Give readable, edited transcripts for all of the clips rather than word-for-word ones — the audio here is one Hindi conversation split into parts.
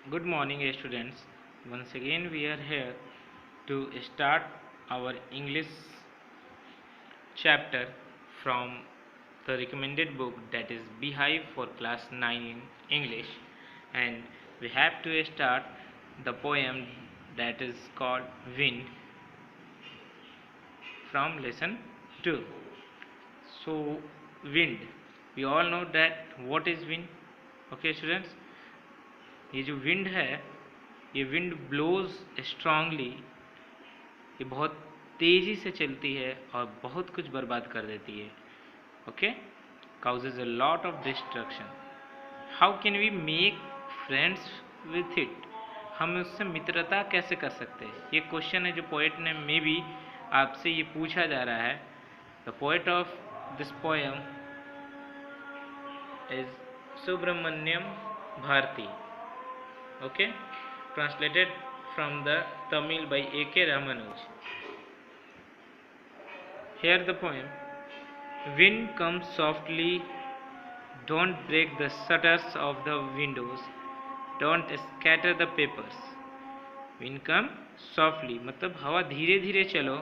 Good morning, students. Once again, we are here to start our English chapter from the recommended book that is Beehive for class 9 in English, and we have to start the poem that is called Wind from lesson 2. So, wind. We all know that what is wind. Okay, students. ये जो विंड है, ये विंड ब्लोज स्ट्रांगली, ये बहुत तेज़ी से चलती है और बहुत कुछ बर्बाद कर देती है. Okay, causes a lot of destruction. How can we make friends with it? हम उससे मित्रता कैसे कर सकते हैं? ये क्वेश्चन है जो पोएट ने मे बी आपसे ये पूछा जा रहा है. The poet of this poem is Subramania Bharati. Okay, translated from the Tamil by A.K. Ramanuj. Here the poem. Wind comes softly, don't break the shutters of the windows, don't scatter the papers. Wind come softly, मतलब हवा धीरे धीरे चलो.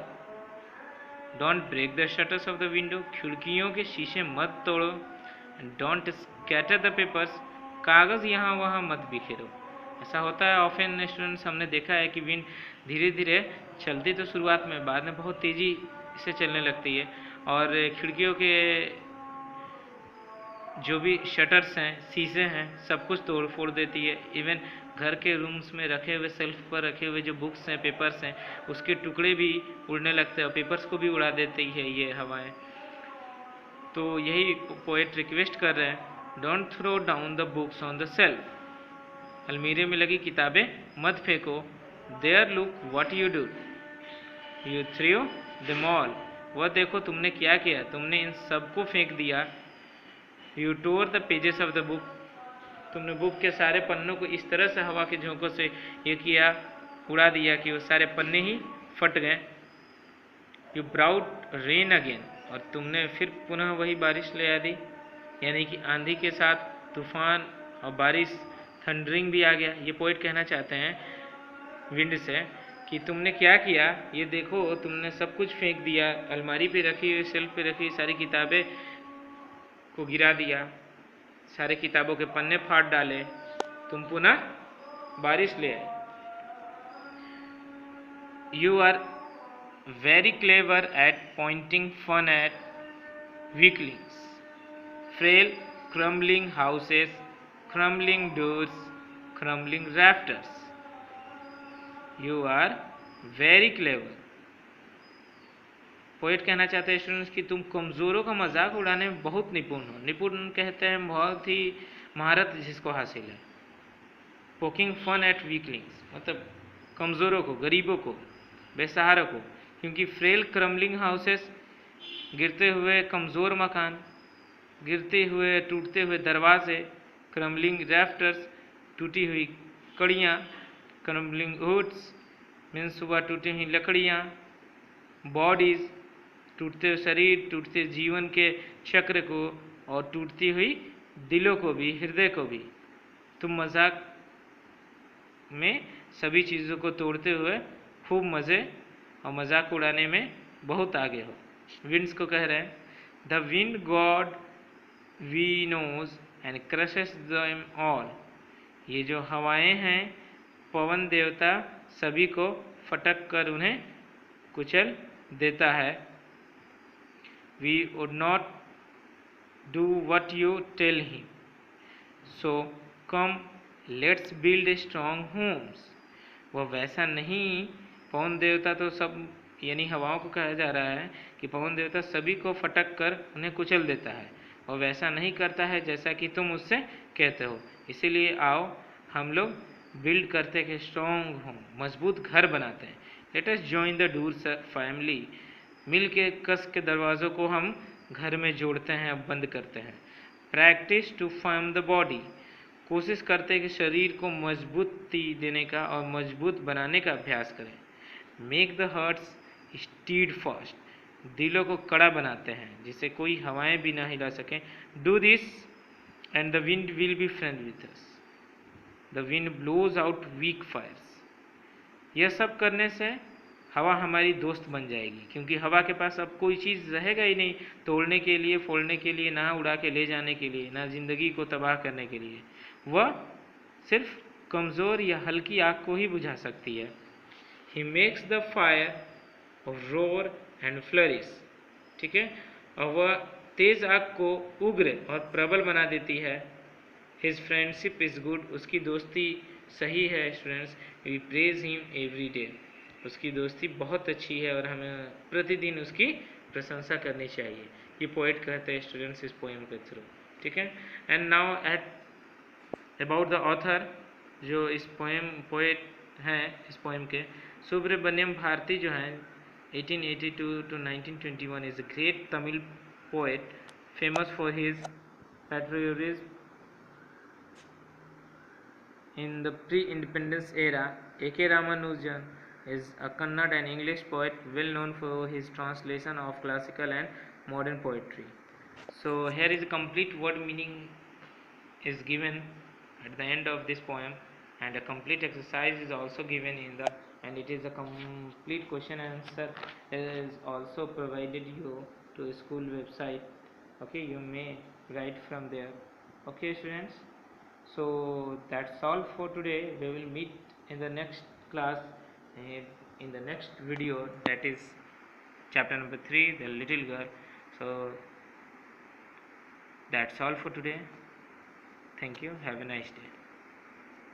Don't break the shutters of the window, खिड़कियों के शीशे मत तोड़ो. Don't scatter the papers, कागज़ यहाँ वहाँ मत बिखेरो. ऐसा होता है ऑफन स्टूडेंट्स, हमने देखा है कि विंड धीरे धीरे चलती तो शुरुआत में, बाद में बहुत तेज़ी से चलने लगती है और खिड़कियों के जो भी शटर्स हैं, शीशे हैं, सब कुछ तोड़ फोड़ देती है. इवन घर के रूम्स में रखे हुए सेल्फ पर रखे हुए जो बुक्स हैं, पेपर्स हैं, उसके टुकड़े भी उड़ने लगते हैं और पेपर्स को भी उड़ा देती है ये हवाएं. तो यही पोएट रिक्वेस्ट कर रहे हैं, don't throw down the books on the shelf. अलमीरे में लगी किताबें मत फेंको. There look what you do, you throw them all. वह देखो तुमने क्या किया, तुमने इन सबको फेंक दिया. You tore the pages of the book, तुमने बुक के सारे पन्नों को इस तरह से हवा के झोंकों से ये किया, उड़ा दिया कि वो सारे पन्ने ही फट गए. यू ब्राउट रेन अगेन, और तुमने फिर पुनः वही बारिश ले आ दी, यानी कि आंधी के साथ तूफान और बारिश, थंडरिंग भी आ गया. ये पोइट कहना चाहते हैं विंड से कि तुमने क्या किया, ये देखो तुमने सब कुछ फेंक दिया, अलमारी पे रखी हुई, सेल्फ पे रखी हुई सारी किताबें को गिरा दिया, सारे किताबों के पन्ने फाड़ डाले, तुम पुनः बारिश ले आए. You are very clever at pointing fun at weaklings, frail crumbling houses, crumbling doors, crumbling rafters. You are very clever. Poet कहना चाहते हैं स्टूडेंट्स कि तुम कमज़ोरों का मजाक उड़ाने में बहुत निपुण हो. निपुण कहते हैं बहुत ही महारत जिसको हासिल है. पोकिंग फन एट वीकलिंग्स, मतलब कमज़ोरों को, गरीबों को, बेसहारा को. क्योंकि फ्रेल क्रम्बलिंग हाउसेस, गिरते हुए कमज़ोर मकान, गिरते हुए टूटते हुए दरवाजे, क्रम्बलिंग रैफ्टर्स, टूटी हुई कड़ियाँ, क्रम्बलिंग वुड्स मीन्स सुबह टूटी हुई लकड़ियाँ, बॉडीज़ टूटते हुए शरीर, टूटते जीवन के चक्र को और टूटती हुई दिलों को भी, हृदय को भी. तुम मजाक में सभी चीज़ों को तोड़ते हुए खूब मज़े और मजाक उड़ाने में बहुत आगे हो. विंड्स को कह रहे हैं, the wind god we knows and crushes them all. ये जो हवाएं हैं, पवन देवता सभी को फटक कर उन्हें कुचल देता है. We would not do what you tell him, so come let's build strong homes. वह वैसा नहीं, पवन देवता तो सब, यानी हवाओं को कहा जा रहा है कि पवन देवता सभी को फटक कर उन्हें कुचल देता है, और वैसा नहीं करता है जैसा कि तुम उससे कहते हो. इसीलिए आओ हम लोग बिल्ड करते हैं, स्ट्रॉन्ग होम, मजबूत घर बनाते हैं. Let us join the doers family, मिल के कस के दरवाज़ों को हम घर में जोड़ते हैं, बंद करते हैं. Practice to firm the body, कोशिश करते हैं कि शरीर को मजबूती देने का और मजबूत बनाने का अभ्यास करें. Make the hearts stead fast, दिलों को कड़ा बनाते हैं जिसे कोई हवाएं भी ना हिला सकें. Do this and the wind will be friend with us. The wind blows out weak fires. यह सब करने से हवा हमारी दोस्त बन जाएगी, क्योंकि हवा के पास अब कोई चीज़ रहेगा ही नहीं तोड़ने के लिए, फोड़ने के लिए, ना उड़ा के ले जाने के लिए, ना जिंदगी को तबाह करने के लिए। वह सिर्फ कमज़ोर या हल्की आग को ही बुझा सकती है। He makes the fire roar and flourish. ठीक है, और वह तेज आग को उग्र और प्रबल बना देती है। His friendship is good. उसकी दोस्ती सही है students. We praise him every day. उसकी दोस्ती बहुत अच्छी है और हमें प्रतिदिन उसकी प्रशंसा करनी चाहिए। ये पोएट कहते हैं स्टूडेंट्स इस पोएम के थ्रू। ठीक है, and now at about the author, जो इस पोएट हैं इस पोएम के, सुब्रमण्यम भारती जो हैं 1882 to 1921 is a great Tamil poet famous for his patriotism in the pre-independence era. A.K. Ramanujan is a Kannada and English poet well known for his translation of classical and modern poetry. So here is a complete word meaning is given at the end of this poem, and a complete exercise is also given in the, and it is a complete question answer is also provided you to school website. Okay, you may write from there. Okay students, so that's all for today. We will meet in the next class, in the next video, that is chapter number 3, the little girl. So that's all for today. Thank you. Have a nice day.